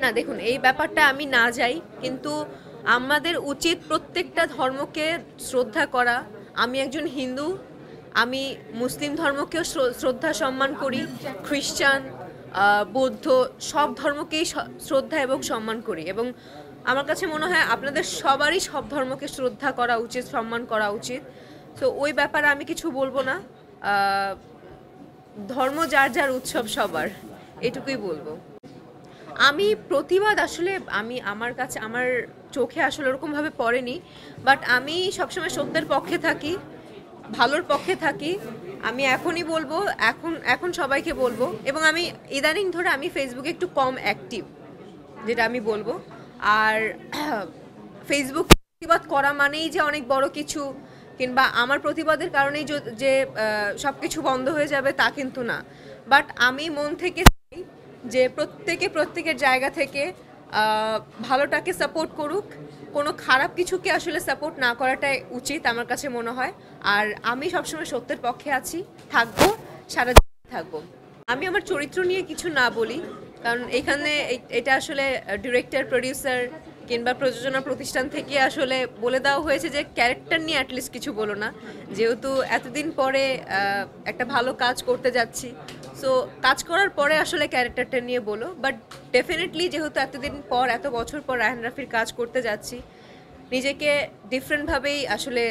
না দেখুন, এই ব্যাপারটা আমি না যাই, কিন্তু আমাদের উচিত প্রত্যেকটা ধর্মকে শ্রদ্ধা করা। আমি একজন হিন্দু, আমি মুসলিম ধর্মকেও শ্রদ্ধা সম্মান করি, খ্রিস্টান, বৌদ্ধ, সব ধর্মকেই শ্রদ্ধা এবং সম্মান করি। এবং আমার কাছে মনে হয় আপনাদের সবারই সব ধর্মকে শ্রদ্ধা করা উচিত, সম্মান করা উচিত। তো ওই ব্যাপারে আমি কিছু বলবো না। ধর্ম যার যার, উৎসব সবার, এটুকুই বলবো। আমি প্রতিবাদ আসলে আমার কাছে, আমার চোখে আসলে ওরকমভাবে পড়েনি, বাট আমি সবসময় সত্যের পক্ষে থাকি, ভালোর পক্ষে থাকি। আমি এখনই বলবো, এখন সবাইকে বলবো। এবং আমি ইদানিং ধরে আমি ফেসবুকে একটু কম অ্যাক্টিভ, যেটা আমি বলবো। আর ফেসবুক প্রতিবাদ করা মানেই যে অনেক বড় কিছু, কিংবা আমার প্রতিবাদের কারণেই যে সব কিছু বন্ধ হয়ে যাবে, তা কিন্তু না। বাট আমি মন থেকে চাই যে প্রত্যেকের জায়গা থেকে ভালোটাকে সাপোর্ট করুক, কোনো খারাপ কিছুকে আসলে সাপোর্ট না করাটাই উচিত আমার কাছে মনে হয়। আর আমি সবসময় সত্যের পক্ষে আছি, থাকবো, সারা থাকবো। আমি আমার চরিত্র নিয়ে কিছু না বলি, কারণ এখানে এটা আসলে ডিরেক্টর, প্রডিউসার কিংবা প্রযোজনা প্রতিষ্ঠান থেকে আসলে বলে দেওয়া হয়েছে যে ক্যারেক্টার নিয়ে অ্যাটলিস্ট কিছু বলো না, যেহেতু এতদিন পরে একটা ভালো কাজ করতে যাচ্ছি। সো কাজ করার পরে আসলে ক্যারেক্টারটা নিয়ে বলো। বাট ডেফিনেটলি যেহেতু এতদিন পর, এত বছর পর রায়হান রাফির কাজ করতে যাচ্ছি, নিজেকে ডিফারেন্টভাবেই আসলে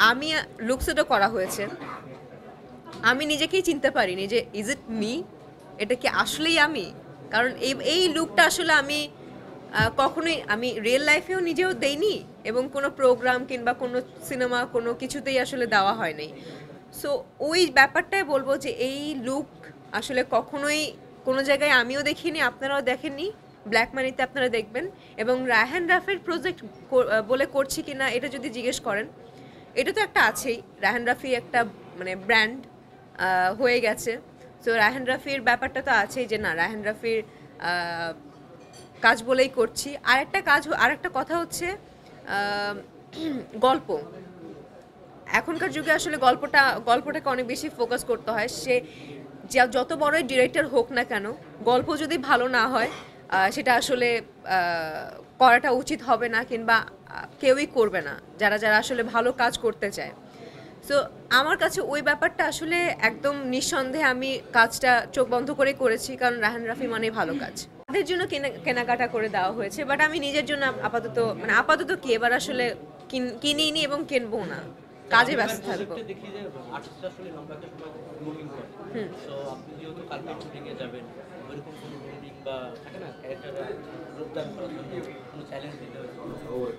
আমি লুকসেটও করা হয়েছে। আমি নিজেকেই চিনতে পারিনি যে ইজ ইট মি, এটা কি আসলেই আমি। কারণ এই লুকটা আসলে আমি কখনোই আমি রিয়েল লাইফেও নিজেও দেইনি, এবং কোনো প্রোগ্রাম কিংবা কোনো সিনেমা কোনো কিছুতেই আসলে দেওয়া হয়নি। সো ওই ব্যাপারটাই বলবো যে এই লুক আসলে কখনোই কোনো জায়গায় আমিও দেখিনি, আপনারাও দেখেননি। ব্ল্যাক মানিতে আপনারা দেখবেন। এবং রায়হান রাফির প্রজেক্ট বলে করছি কিনা এটা যদি জিজ্ঞেস করেন, এটা তো একটা আছেই, রায়হান রাফি একটা মানে ব্র্যান্ড হয়ে গেছে। সো রায়হান রাফির ব্যাপারটা তো আছেই, যে না, রায়হান রাফির কাজ বলেই করছি। আরেকটা কথা হচ্ছে গল্প। এখনকার যুগে আসলে গল্পটাকে অনেক বেশি ফোকাস করতে হয়। সে যত বড়ই ডিরেক্টর হোক না কেন, গল্প যদি ভালো না হয়, সেটা আসলে করাটা উচিত হবে না, কিংবা কেউই করবে না যারা যারা আসলে ভালো কাজ করতে চায়। সো আমার কাছে ওই ব্যাপারটা আসলে একদম নিঃসন্দেহে আমি কাজটা চোখ বন্ধ করে করেছি, কারণ রায়হান রাফি মানে ভালো কাজ। তাদের জন্য কেনাকাটা করে দেওয়া হয়েছে, বাট আমি নিজের জন্য আপাতত কি এবার আসলে কিনিনি এবং কিনবো না, কাজে ব্যস্ত থাকবো।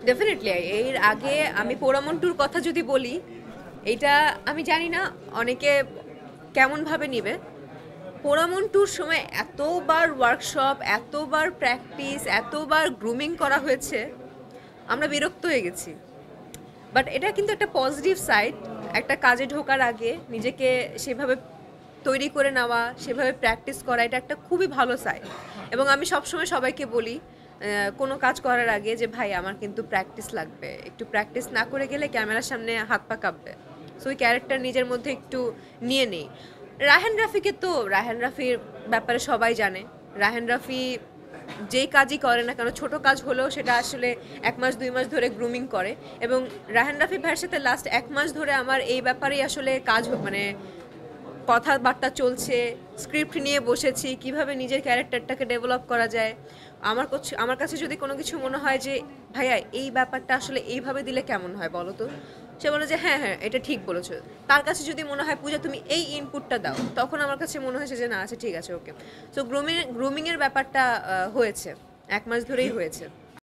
ডেফিনেটলি। এর আগে আমি পোড়ামন্টুর কথা যদি বলি, এটা আমি জানি না অনেকে কেমনভাবে নিবে। পোড়ামন্টুর সময় এতবার ওয়ার্কশপ, এতবার প্র্যাকটিস, এতবার গ্রুমিং করা হয়েছে, আমরা বিরক্ত হয়ে গেছি। বাট এটা কিন্তু একটা পজিটিভ সাইড। একটা কাজে ঢোকার আগে নিজেকে সেভাবে তৈরি করে নেওয়া, সেভাবে প্র্যাকটিস করা, এটা একটা খুবই ভালো সাইড। এবং আমি সবসময় সবাইকে বলি কোনো কাজ করার আগে যে ভাই, আমার কিন্তু প্র্যাকটিস লাগবে, একটু প্র্যাকটিস না করে গেলে ক্যামেরার সামনে হাত পা কাঁপবে। সো ওই ক্যারেক্টার নিজের মধ্যে একটু নিয়ে নেই। রায়হান রাফির ব্যাপারে সবাই জানে। রায়হান রাফি যেই কাজই করে না কেন, ছোট কাজ হলেও সেটা আসলে 1 মাস 2 মাস ধরে গ্রুমিং করে। এবং রায়হান রাফি ভাইয়ের সাথে লাস্ট 1 মাস ধরে আমার এই ব্যাপারেই আসলে কাজ, মানে কথাবার্তা চলছে, স্ক্রিপ্ট নিয়ে বসেছি, কিভাবে নিজের ক্যারেক্টারটাকে ডেভেলপ করা যায়। আমার কাছে যদি কোনো কিছু মনে হয় যে ভাইয়া এই ব্যাপারটা আসলে এইভাবে দিলে কেমন হয় বলো তো, সে বলে যে হ্যাঁ হ্যাঁ, এটা ঠিক বলেছো। তার কাছে যদি মনে হয় পূজা তুমি এই ইনপুটটা দাও, তখন আমার কাছে মনে হয়েছে যে না, আচ্ছা ঠিক আছে, ওকে। সো গ্রুমিংয়ের ব্যাপারটা হয়েছে, 1 মাস ধরেই হয়েছে।